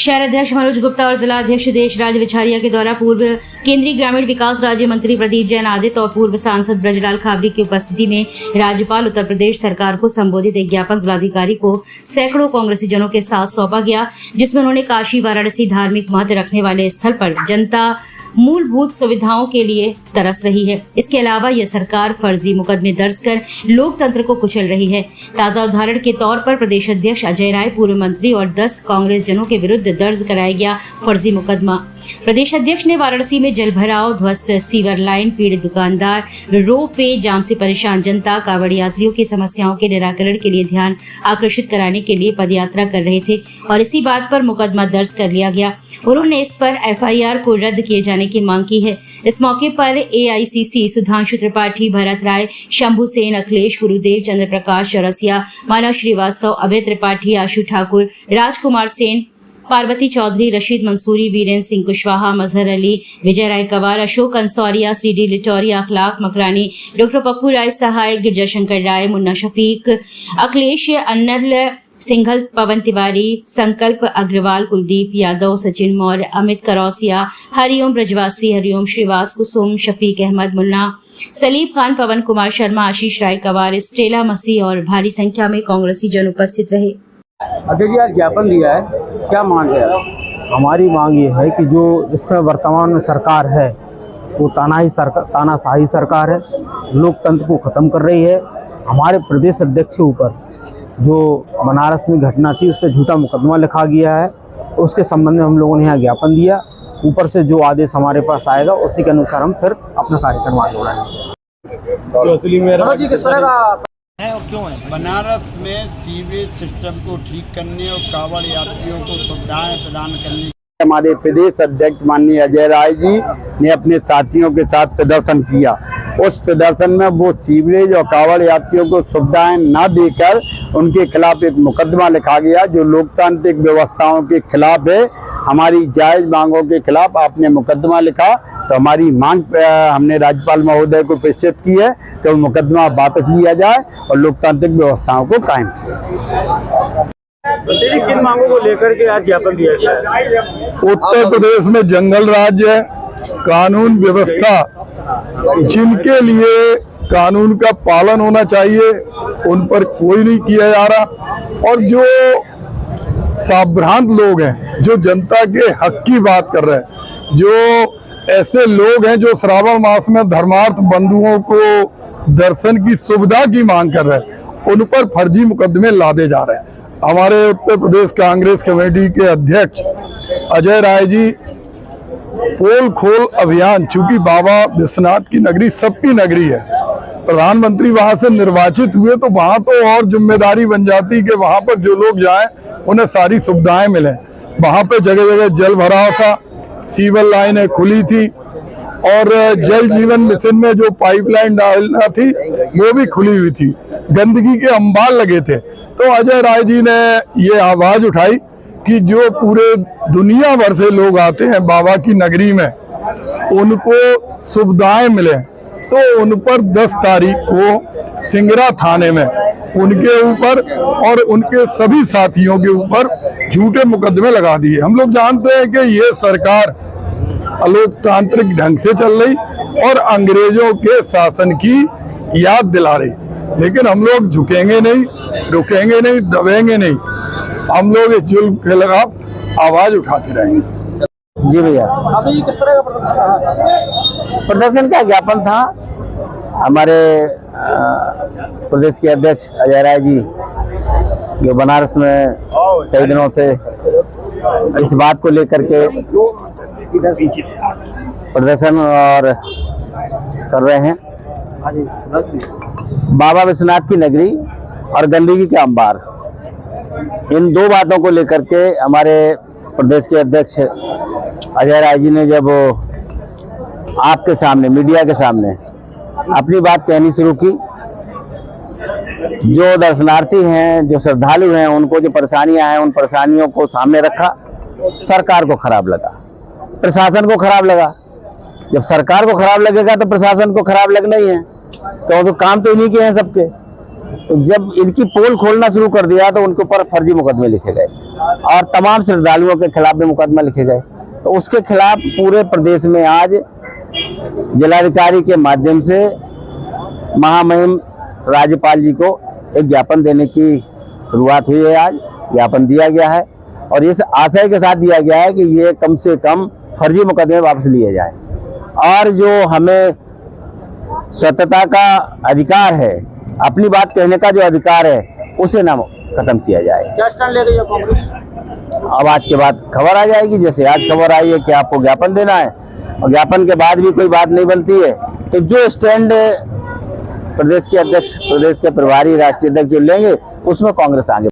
शहर अध्यक्ष मनोज गुप्ता और जिला अध्यक्ष देशराज लिछारिया के द्वारा पूर्व केंद्रीय ग्रामीण विकास राज्य मंत्री प्रदीप जैन आदित्य और पूर्व सांसद ब्रजलाल खाबरी की उपस्थिति में राज्यपाल उत्तर प्रदेश सरकार को संबोधित एक ज्ञापन जिलाधिकारी को सैकड़ों कांग्रेसी जनों के साथ सौंपा गया, जिसमें उन्होंने काशी वाराणसी धार्मिक महत्व रखने वाले स्थल पर जनता मूलभूत सुविधाओं के लिए तरस रही है। इसके अलावा यह सरकार फर्जी मुकदमे दर्ज कर लोकतंत्र को कुचल रही है। ताजा उदाहरण के तौर पर प्रदेश अध्यक्ष अजय राय, पूर्व मंत्री और 10 कांग्रेस जनों के विरुद्ध दर्ज कराया गया फर्जी मुकदमा। प्रदेश अध्यक्ष ने वाराणसी में जलभराव, ध्वस्त सीवर लाइन, पीड़ित दुकानदार, रोपवे जाम से परेशान जनता, कांवड़ यात्रियों की समस्याओं के निराकरण के लिए ध्यान आकर्षित कराने के लिए पदयात्रा कर रहे थे और इसी बात पर मुकदमा दर्ज कर लिया गया। उन्होंने इस पर FIR को रद्द किए जाने की मांग की है। इस मौके पर AICC सुधांशु त्रिपाठी, भरत राय, शंभू सेन, अखिलेश गुरुदेव, चंद्र प्रकाश चौरसिया, मानव श्रीवास्तव, अभय त्रिपाठी, आशु ठाकुर, राजकुमार सेन, पार्वती चौधरी, रशीद मंसूरी, वीरेंद्र सिंह कुशवाहा, मजहर अली, विजय राय कवार, अशोक अंसौरिया, CD लिटौरिया, अखलाक मकरानी, डॉक्टर पप्पू राय सहाय, गिरजाशंकर राय, मुन्ना शफीक, अखिलेश अन्नल सिंघल, पवन तिवारी, संकल्प अग्रवाल, कुलदीप यादव, सचिन मौर्य, अमित करौसिया, हरिओम ब्रजवासी, हरिओम श्रीवास, कुसुम, शफीक अहमद, मुन्ना, सलीम खान, पवन कुमार शर्मा, आशीष राय कवार, स्टेला मसीह और भारी संख्या में कांग्रेसी जन उपस्थित रहे। अध्यक्ष जी, आज ज्ञापन दिया है, क्या मांग है? हमारी मांग ये है कि जो इस वर्तमान में सरकार है वो तानाशाही सरकार है, लोकतंत्र को ख़त्म कर रही है। हमारे प्रदेश अध्यक्ष के ऊपर जो बनारस में घटना थी उस पर झूठा मुकदमा लिखा गया है, उसके संबंध में हम लोगों ने यहाँ ज्ञापन दिया। ऊपर से जो आदेश हमारे पास आएगा उसी के अनुसार हम फिर अपना कार्यक्रम आगे बढ़ाएंगे। जी, किस तरह का है और क्यों है? बनारस में सीवेज सिस्टम को ठीक करने और कांवड़ यात्रियों को सुविधाएं प्रदान करने हमारे प्रदेश अध्यक्ष माननीय अजय राय जी ने अपने साथियों के साथ प्रदर्शन किया। उस प्रदर्शन में वो सीवरेज और कांवड़ यात्रियों को सुविधाएं न देकर उनके खिलाफ एक मुकदमा लिखा गया जो लोकतांत्रिक व्यवस्थाओं के खिलाफ है। हमारी जायज मांगों के खिलाफ आपने मुकदमा लिखा, तो हमारी मांग हमने राज्यपाल महोदय को प्रेषित की है कि वो मुकदमा वापस लिया जाए और लोकतांत्रिक व्यवस्थाओं को कायम किया। किन मांगों को लेकर के आज ज्ञापन दिया गया? उत्तर प्रदेश में जंगल राज्य है, कानून व्यवस्था जिनके लिए कानून का पालन होना चाहिए उन पर कोई नहीं किया जा रहा, और जो साभ्रांत लोग हैं जो जनता के हक की बात कर रहे हैं, जो ऐसे लोग हैं जो श्रावण मास में धर्मार्थ बंधुओं को दर्शन की सुविधा की मांग कर रहे हैं, उन पर फर्जी मुकदमे लादे जा रहे हैं। हमारे उत्तर प्रदेश कांग्रेस कमेटी के अध्यक्ष अजय राय जी पोल खोल अभियान, चूंकि बाबा विश्वनाथ की नगरी सबकी नगरी है, प्रधानमंत्री वहां से निर्वाचित हुए तो वहां तो और जिम्मेदारी बन जाती कि वहां पर जो लोग जाएं उन्हें सारी सुविधाएं मिले। वहां पे जगह जगह जल भराव था, सीवर लाइनें खुली थी और जल जीवन मिशन में जो पाइपलाइन डालना थी वो भी खुली हुई थी, गंदगी के अंबार लगे थे। तो अजय राय जी ने ये आवाज उठाई कि जो पूरे दुनिया भर से लोग आते हैं बाबा की नगरी में, उनको सुविधाएं मिले, तो उन पर 10 तारीख को सिंगरा थाने में उनके ऊपर और उनके सभी साथियों के ऊपर झूठे मुकदमे लगा दिए। हम लोग जानते हैं कि ये सरकार अलोकतांत्रिक ढंग से चल रही और अंग्रेजों के शासन की याद दिला रही, लेकिन हम लोग झुकेंगे नहीं, रुकेंगे नहीं, दबेंगे नहीं। हम लोग इस जुल्म के खिलाफ आवाज उठाते रहेंगे। जी भैया, अभी किस तरह का प्रदर्शन रहा? प्रदर्शन का ज्ञापन था। हमारे प्रदेश के अध्यक्ष अजय राय जी जो बनारस में कई दिनों से इस बात को लेकर के प्रदर्शन और कर रहे हैं। बाबा विश्वनाथ की नगरी और गंदगी के अंबार, इन दो बातों को लेकर के हमारे प्रदेश के अध्यक्ष अजय राय जी ने जब आपके सामने, मीडिया के सामने अपनी बात कहनी शुरू की, जो दर्शनार्थी हैं, जो श्रद्धालु हैं, उनको जो परेशानियां हैं उन परेशानियों को सामने रखा। सरकार को खराब लगा, प्रशासन को खराब लगा। जब सरकार को खराब लगेगा तो प्रशासन को खराब लगना ही है, तो काम तो इन्हीं के हैं सबके। तो जब इनकी पोल खोलना शुरू कर दिया तो उनके ऊपर फर्जी मुकदमे लिखे गए और तमाम श्रद्धालुओं के खिलाफ भी मुकदमा लिखे गए। तो उसके खिलाफ पूरे प्रदेश में आज जिलाधिकारी के माध्यम से महामहिम राज्यपाल जी को एक ज्ञापन देने की शुरुआत हुई है। आज ज्ञापन दिया गया है और इस आशय के साथ दिया गया है कि ये कम से कम फर्जी मुकदमे वापस लिए जाएं और जो हमें स्वतंत्रता का अधिकार है, अपनी बात कहने का जो अधिकार है, उसे ना खत्म किया जाए। क्या स्टैंड ले रही है कांग्रेस? अब आज के बाद खबर आ जाएगी, जैसे आज खबर आई है कि आपको ज्ञापन देना है और ज्ञापन के बाद भी कोई बात नहीं बनती है तो जो स्टैंड प्रदेश के अध्यक्ष, प्रदेश के प्रभारी, राष्ट्रीय अध्यक्ष जो लेंगे उसमें कांग्रेस आगे